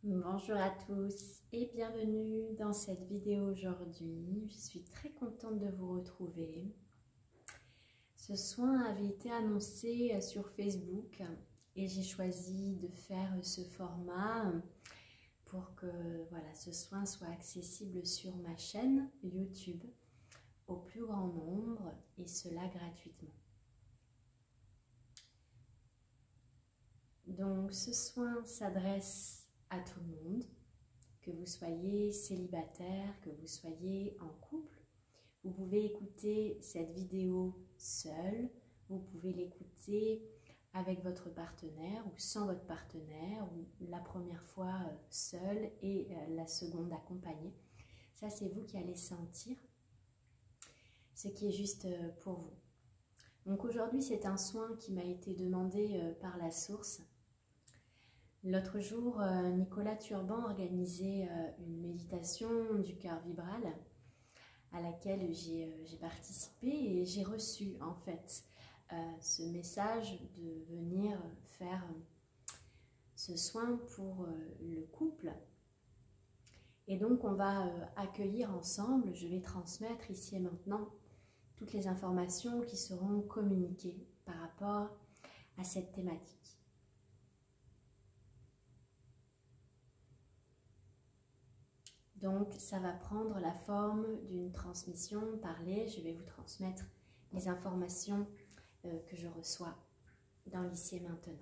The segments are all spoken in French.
Bonjour à tous et bienvenue dans cette vidéo aujourd'hui. Je suis très contente de vous retrouver. Ce soin avait été annoncé sur Facebook et j'ai choisi de faire ce format pour que ce soin soit accessible sur ma chaîne YouTube au plus grand nombre et cela gratuitement. Donc ce soin s'adresse à tout le monde, que vous soyez célibataire, que vous soyez en couple. Vous pouvez écouter cette vidéo seule, vous pouvez l'écouter avec votre partenaire ou sans votre partenaire, ou la première fois seule et la seconde accompagnée. Ça, c'est vous qui allez sentir ce qui est juste pour vous. Donc aujourd'hui, c'est un soin qui m'a été demandé par la source. L'autre jour, Nicolas Turban organisait une méditation du cœur vibral à laquelle j'ai participé et j'ai reçu en fait ce message de venir faire ce soin pour le couple. Et donc on va accueillir ensemble, je vais transmettre ici et maintenant toutes les informations qui seront communiquées par rapport à cette thématique. Donc, ça va prendre la forme d'une transmission parlée. Je vais vous transmettre les informations que je reçois dans l'ici et maintenant.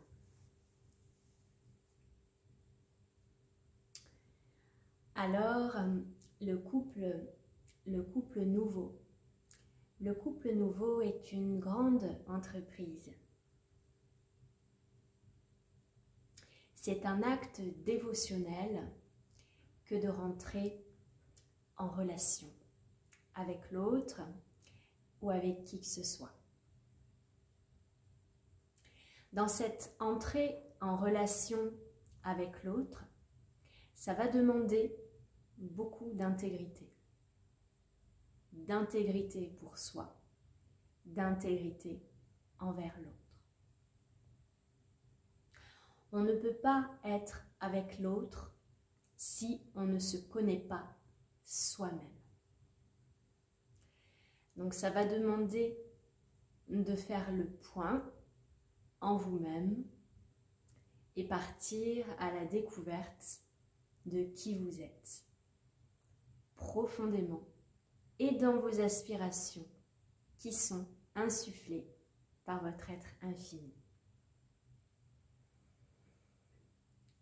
Alors, le couple nouveau. Le couple nouveau est une grande entreprise. C'est un acte dévotionnel que de rentrer en relation avec l'autre ou avec qui que ce soit. Dans cette entrée en relation avec l'autre, ça va demander beaucoup d'intégrité. D'intégrité pour soi, d'intégrité envers l'autre. On ne peut pas être avec l'autre si on ne se connaît pas soi-même. Donc ça va demander de faire le point en vous-même et partir à la découverte de qui vous êtes, profondément, et dans vos aspirations qui sont insufflées par votre être infini.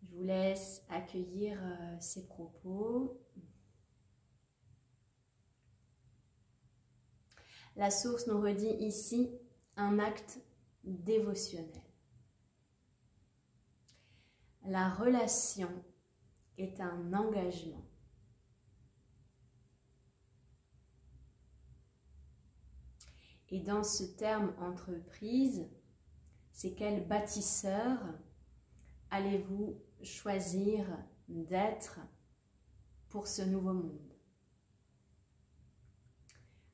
Je vous laisse accueillir ces propos. La source nous redit ici un acte dévotionnel. La relation est un engagement. Et dans ce terme entreprise, c'est quel bâtisseur allez-vous choisir d'être pour ce nouveau monde?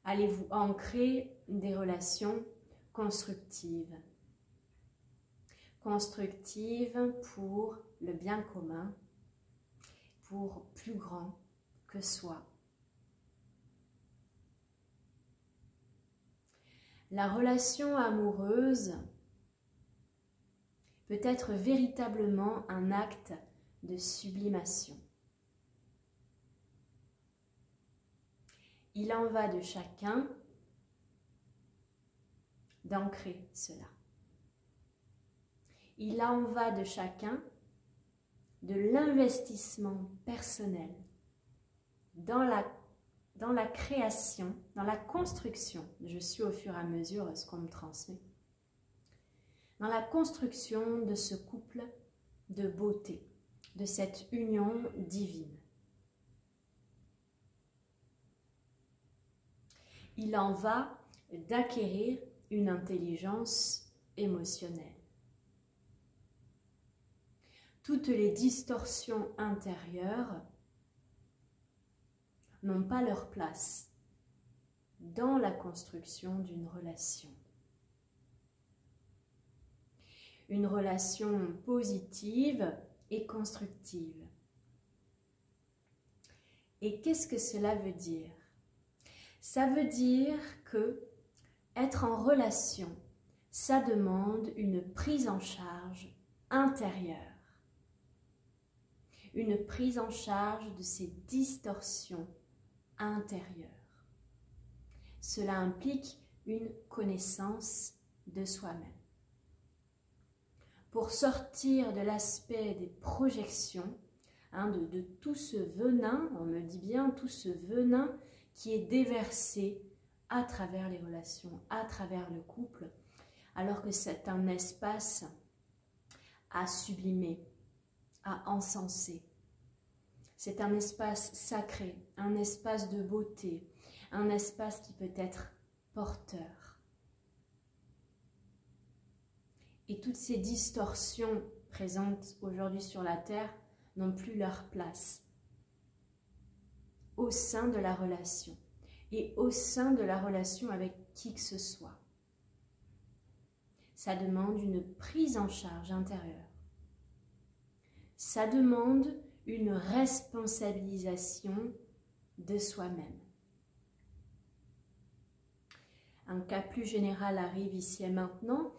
Allez-vous ancrer des relations constructives? Constructives pour le bien commun, pour plus grand que soi. La relation amoureuse peut être véritablement un acte de sublimation. Il en va de chacun d'ancrer cela. Il en va de chacun de l'investissement personnel dans la création, dans la construction, je suis au fur et à mesure ce qu'on me transmet, dans la construction de ce couple de beauté, de cette union divine. Il en va d'acquérir une intelligence émotionnelle. Toutes les distorsions intérieures n'ont pas leur place dans la construction d'une relation. Une relation positive et constructive. Et qu'est-ce que cela veut dire? Ça veut dire que être en relation, ça demande une prise en charge intérieure. Une prise en charge de ces distorsions intérieures. Cela implique une connaissance de soi-même. Pour sortir de l'aspect des projections, de tout ce venin, on me dit bien tout ce venin qui est déversé à travers les relations, à travers le couple, alors que c'est un espace à sublimer, à encenser. C'est un espace sacré, un espace de beauté, un espace qui peut être porteur. Et toutes ces distorsions présentes aujourd'hui sur la Terre n'ont plus leur place au sein de la relation et au sein de la relation avec qui que ce soit. Ça demande une prise en charge intérieure. Ça demande une responsabilisation de soi-même. Un cas plus général arrive ici et maintenant.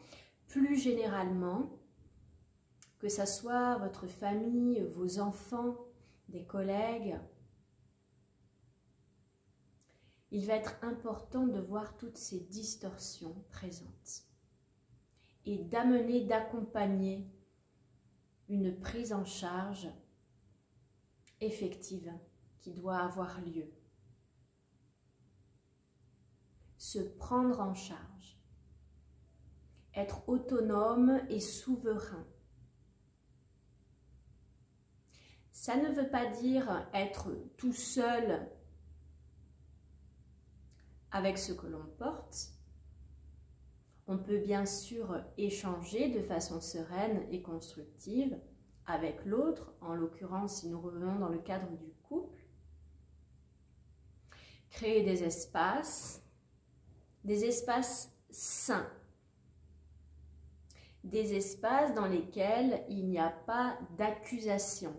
Plus généralement, que ce soit votre famille, vos enfants, des collègues, il va être important de voir toutes ces distorsions présentes et d'amener, d'accompagner une prise en charge effective qui doit avoir lieu. Se prendre en charge, être autonome et souverain. Ça ne veut pas dire être tout seul avec ce que l'on porte. On peut bien sûr échanger de façon sereine et constructive avec l'autre, en l'occurrence si nous revenons dans le cadre du couple. Créer des espaces sains, des espaces dans lesquels il n'y a pas d'accusation.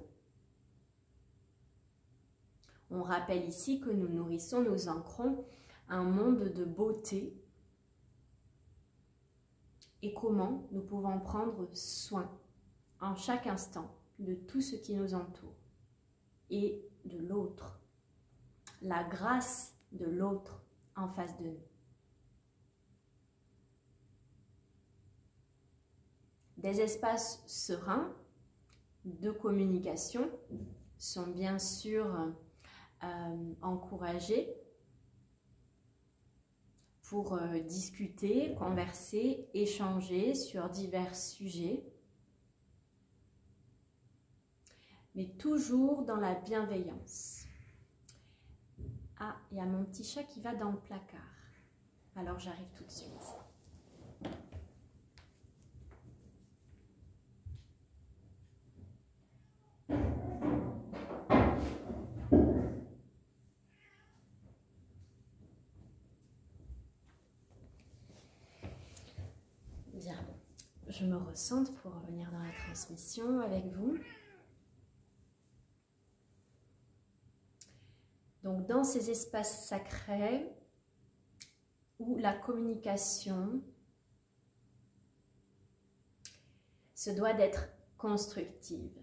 On rappelle ici que nous nourrissons, nous ancrons un monde de beauté et comment nous pouvons prendre soin en chaque instant de tout ce qui nous entoure et de l'autre, la grâce de l'autre en face de nous. Des espaces sereins de communication sont bien sûr encouragés pour discuter, converser, échanger sur divers sujets, mais toujours dans la bienveillance. Ah, il y a mon petit chat qui va dans le placard. Alors j'arrive tout de suite. Bien, je me recentre pour revenir dans la transmission avec vous. Donc, dans ces espaces sacrés où la communication se doit d'être constructive.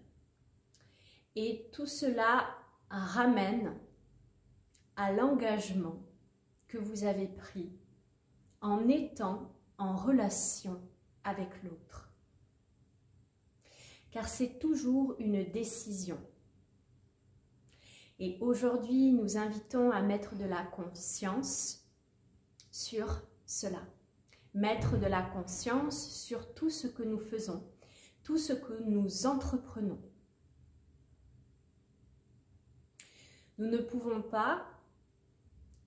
Et tout cela ramène à l'engagement que vous avez pris en étant en relation avec l'autre. Car c'est toujours une décision. Et aujourd'hui, nous invitons à mettre de la conscience sur cela. Mettre de la conscience sur tout ce que nous faisons, tout ce que nous entreprenons. Nous ne pouvons pas,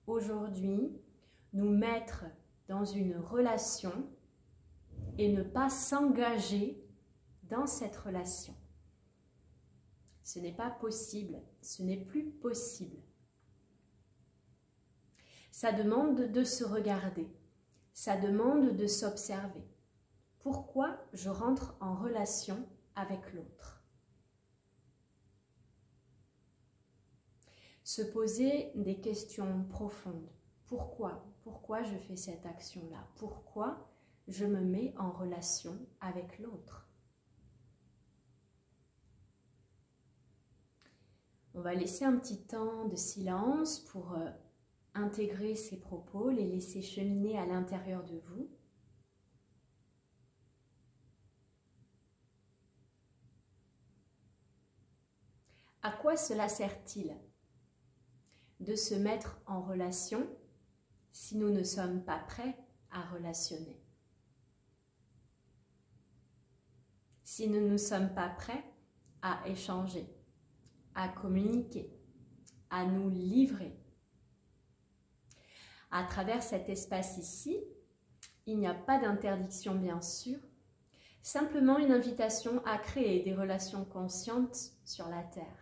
aujourd'hui, nous mettre dans une relation et ne pas s'engager dans cette relation. Ce n'est pas possible, ce n'est plus possible. Ça demande de se regarder, ça demande de s'observer. Pourquoi je rentre en relation avec l'autre? se poser des questions profondes. Pourquoi? Pourquoi je fais cette action-là? Pourquoi je me mets en relation avec l'autre? On va laisser un petit temps de silence pour intégrer ces propos, les laisser cheminer à l'intérieur de vous. À quoi cela sert-il de se mettre en relation si nous ne sommes pas prêts à relationner? Si nous ne sommes pas prêts à échanger, à communiquer, à nous livrer. À travers cet espace ici, il n'y a pas d'interdiction bien sûr, simplement une invitation à créer des relations conscientes sur la Terre.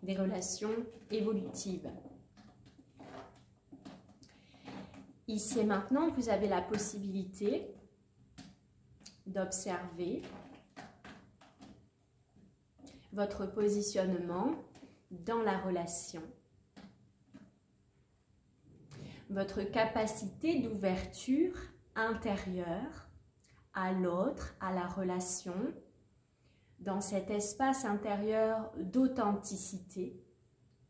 Des relations évolutives. Ici et maintenant, vous avez la possibilité d'observer votre positionnement dans la relation, votre capacité d'ouverture intérieure à l'autre, à la relation, dans cet espace intérieur d'authenticité.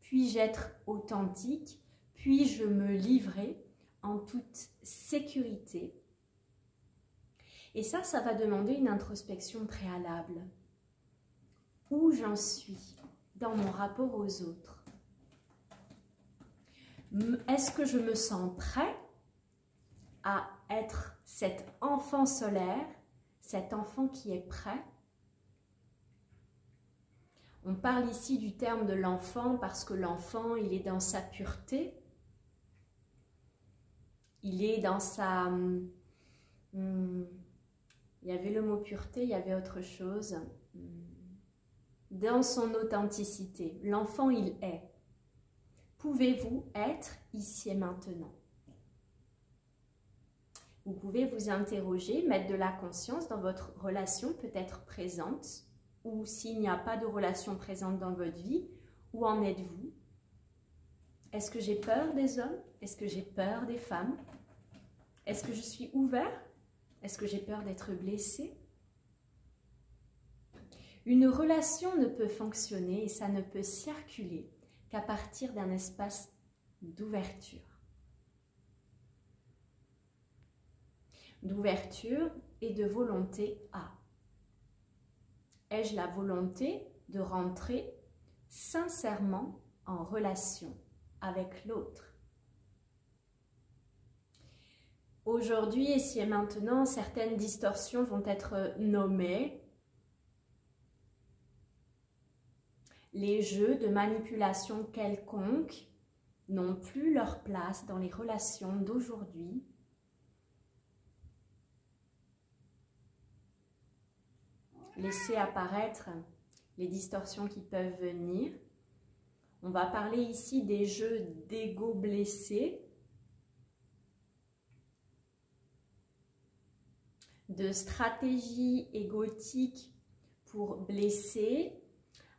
Puis-je être authentique? Puis-je me livrer en toute sécurité? Et ça va demander une introspection préalable. Où j'en suis dans mon rapport aux autres? Est-ce que je me sens prêt à être cet enfant solaire, cet enfant qui est prêt? On parle ici du terme de l'enfant parce que l'enfant, il est dans sa pureté. Il est dans sa... il y avait le mot pureté, il y avait autre chose. Dans son authenticité. L'enfant, il est. Pouvez-vous être ici et maintenant? Vous pouvez vous interroger, mettre de la conscience dans votre relation peut-être présente, ou s'il n'y a pas de relation présente dans votre vie, où en êtes-vous? Est-ce que j'ai peur des hommes? Est-ce que j'ai peur des femmes? Est-ce que je suis ouvert? Est-ce que j'ai peur d'être blessé? Une relation ne peut fonctionner et ça ne peut circuler qu'à partir d'un espace d'ouverture. D'ouverture et de volonté à. Ai-je la volonté de rentrer sincèrement en relation avec l'autre? Aujourd'hui, ici et maintenant, certaines distorsions vont être nommées. Les jeux de manipulation quelconque n'ont plus leur place dans les relations d'aujourd'hui. Laissez apparaître les distorsions qui peuvent venir. On va parler ici des jeux d'ego blessé, de stratégies égotiques pour blesser,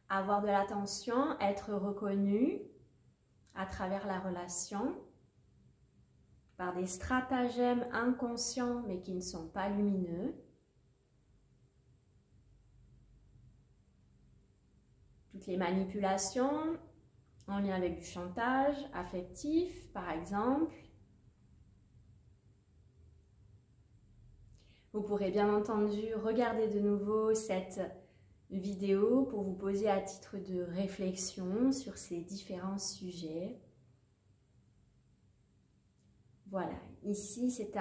avoir de l'attention, être reconnu à travers la relation, par des stratagèmes inconscients mais qui ne sont pas lumineux. Toutes les manipulations en lien avec du chantage affectif, par exemple. Vous pourrez bien entendu regarder de nouveau cette vidéo pour vous poser à titre de réflexion sur ces différents sujets. Voilà, ici c'est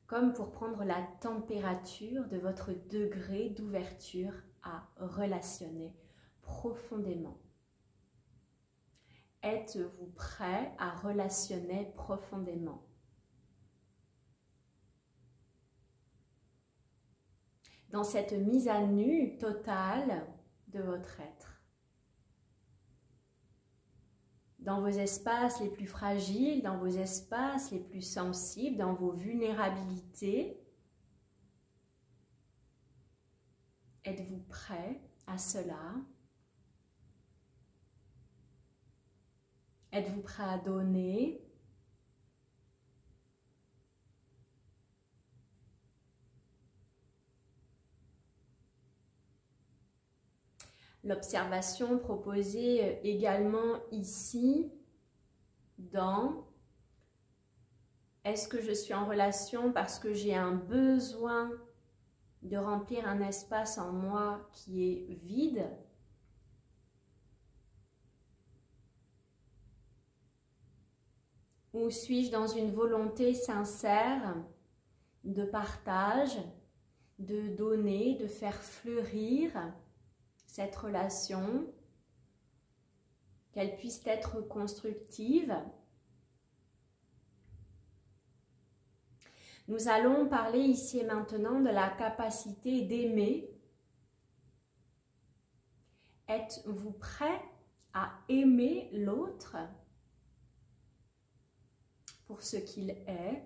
comme pour prendre la température de votre degré d'ouverture à relationner profondément. Êtes-vous prêt à relationner profondément? Dans cette mise à nu totale de votre être. Dans vos espaces les plus fragiles, dans vos espaces les plus sensibles, dans vos vulnérabilités, êtes-vous prêt à cela? Êtes-vous prêt à donner? L'observation proposée également ici dans est-ce que je suis en relation parce que j'ai un besoin de remplir un espace en moi qui est vide? Ou suis-je dans une volonté sincère de partage, de donner, de faire fleurir cette relation, qu'elle puisse être constructive? Nous allons parler ici et maintenant de la capacité d'aimer. Êtes-vous prêt à aimer l'autre pour ce qu'il est?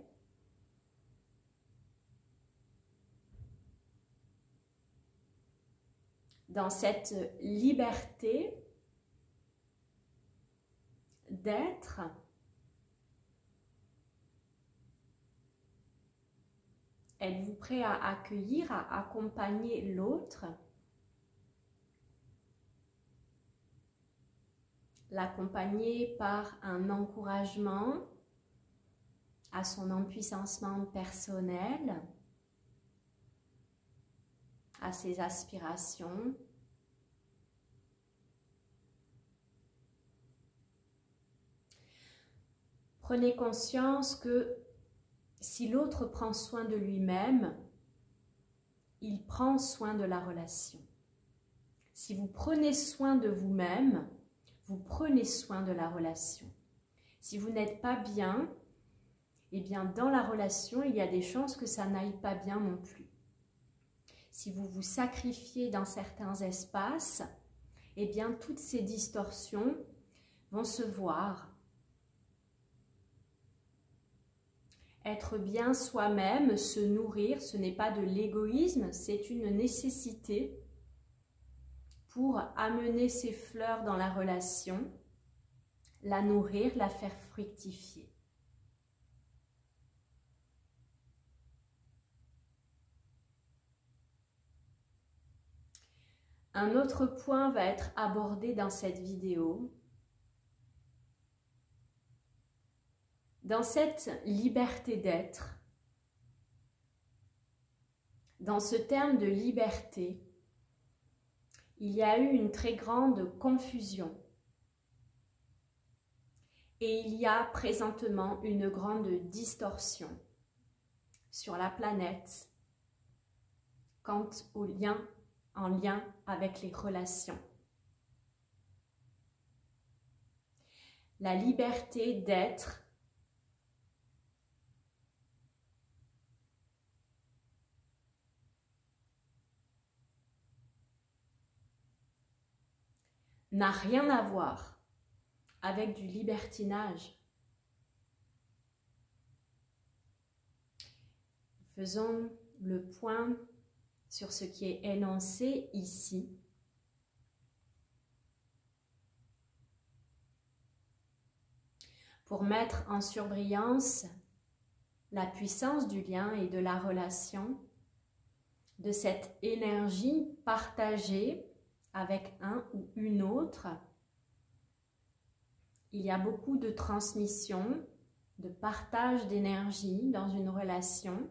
Dans cette liberté d'être, êtes-vous prêt à accueillir, à accompagner l'autre? L'accompagner par un encouragement à son empuissancement personnel, à ses aspirations. Prenez conscience que si l'autre prend soin de lui-même, il prend soin de la relation. Si vous prenez soin de vous-même, vous prenez soin de la relation. Si vous n'êtes pas bien, eh bien dans la relation, il y a des chances que ça n'aille pas bien non plus. Si vous vous sacrifiez dans certains espaces, eh bien toutes ces distorsions vont se voir. Être bien soi-même, se nourrir, ce n'est pas de l'égoïsme, c'est une nécessité pour amener ses fleurs dans la relation, la nourrir, la faire fructifier. Un autre point va être abordé dans cette vidéo. Dans cette liberté d'être, dans ce terme de liberté, il y a eu une très grande confusion. Et il y a présentement une grande distorsion sur la planète quant au lien, en lien avec les relations. La liberté d'être n'a rien à voir avec du libertinage. Faisons le point sur ce qui est énoncé ici. Pour mettre en surbrillance la puissance du lien et de la relation, de cette énergie partagée avec un ou une autre. Il y a beaucoup de transmission, de partage d'énergie dans une relation.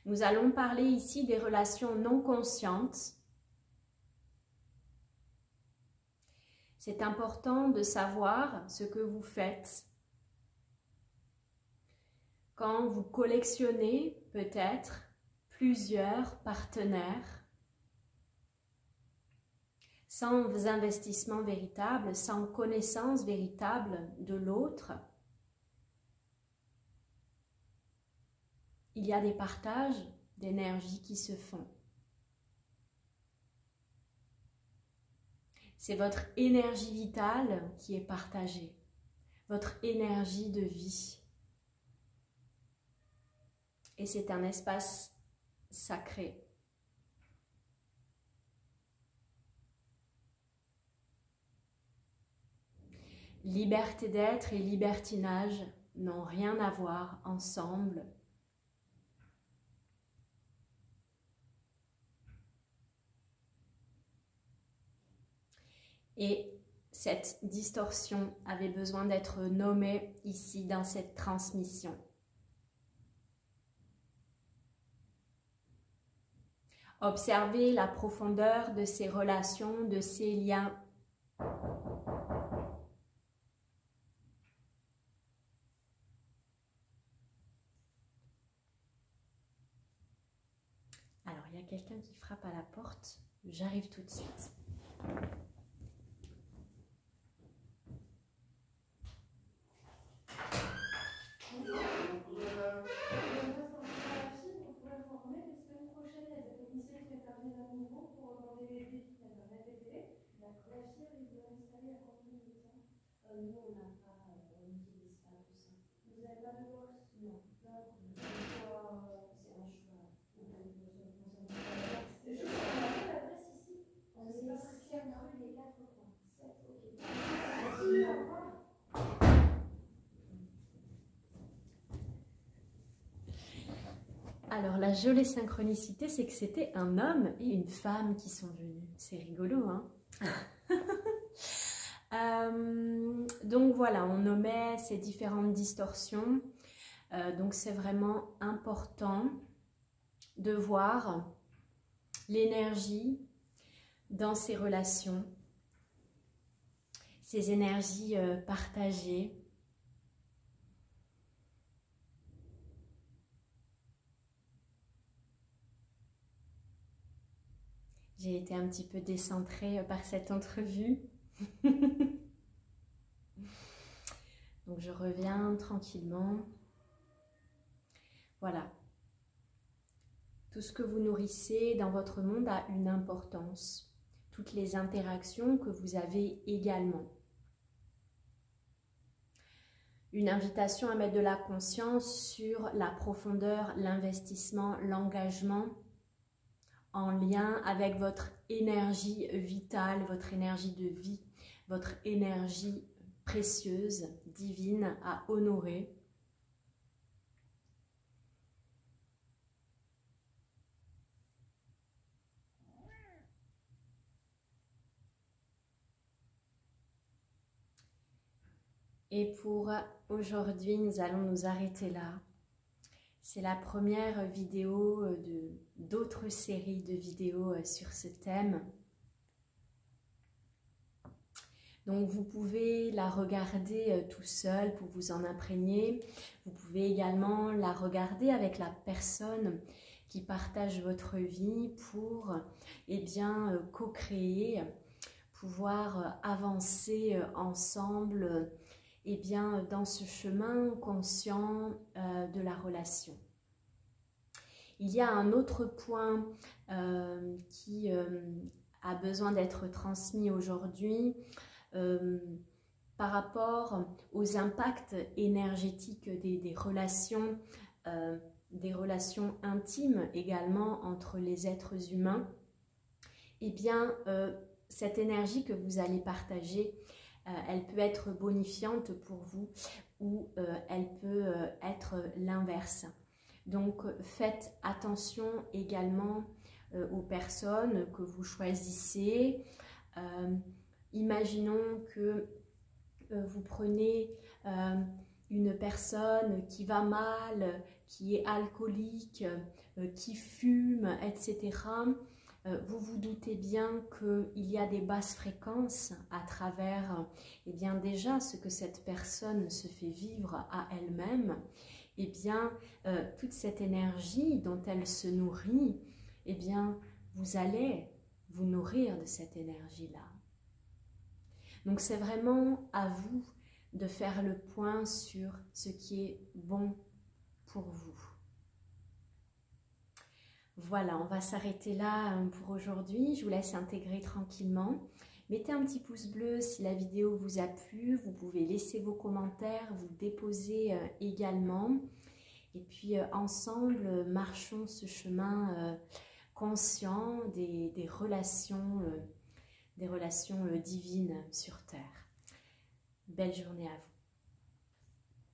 Nous allons parler ici des relations non conscientes. C'est important de savoir ce que vous faites quand vous collectionnez peut-être plusieurs partenaires sans investissement véritable, sans connaissance véritable de l'autre. Il y a des partages d'énergie qui se font. C'est votre énergie vitale qui est partagée, votre énergie de vie. Et c'est un espace sacré Liberté d'être et libertinage n'ont rien à voir ensemble. Et cette distorsion avait besoin d'être nommée ici dans cette transmission. Observez la profondeur de ces relations, de ces liens. Alors, il y a quelqu'un qui frappe à la porte. J'arrive tout de suite. Nous, on n'a pas, on n'utilise pas tout ça. Vous n'avez pas de box? Non. C'est un choix. C'est juste l'adresse ici. On est 7 rue des 4 coins. 7, ok. Alors, la jolie synchronicité, c'est que c'était un homme et une femme qui sont venus. C'est rigolo, hein? Donc voilà, on nommait ces différentes distorsions. Donc c'est vraiment important de voir l'énergie dans ces relations, ces énergies partagées. J'ai été un petit peu décentrée par cette entrevue. Donc je reviens tranquillement. Voilà. Tout ce que vous nourrissez dans votre monde a une importance. Toutes les interactions que vous avez également. Une invitation à mettre de la conscience sur la profondeur, l'investissement, l'engagement en lien avec votre énergie vitale, votre énergie de vie, votre énergie précieuse, divine à honorer. Et pour aujourd'hui, nous allons nous arrêter là. C'est la première vidéo d'autres séries de vidéos sur ce thème. Donc vous pouvez la regarder tout seul pour vous en imprégner. Vous pouvez également la regarder avec la personne qui partage votre vie pour co-créer, pouvoir avancer ensemble dans ce chemin conscient de la relation. Il y a un autre point qui a besoin d'être transmis aujourd'hui par rapport aux impacts énergétiques des relations intimes également entre les êtres humains. Cette énergie que vous allez partager, elle peut être bonifiante pour vous ou elle peut être l'inverse. Donc faites attention également aux personnes que vous choisissez. Imaginons que vous prenez une personne qui va mal, qui est alcoolique, qui fume, etc. Vous vous doutez bien qu'il y a des basses fréquences à travers déjà ce que cette personne se fait vivre à elle-même. Toute cette énergie dont elle se nourrit, vous allez vous nourrir de cette énergie-là. Donc c'est vraiment à vous de faire le point sur ce qui est bon pour vous. Voilà, on va s'arrêter là pour aujourd'hui. Je vous laisse intégrer tranquillement. Mettez un petit pouce bleu si la vidéo vous a plu. Vous pouvez laisser vos commentaires, vous déposer également. Et puis ensemble, marchons ce chemin conscient des relations divines sur Terre. Belle journée à vous.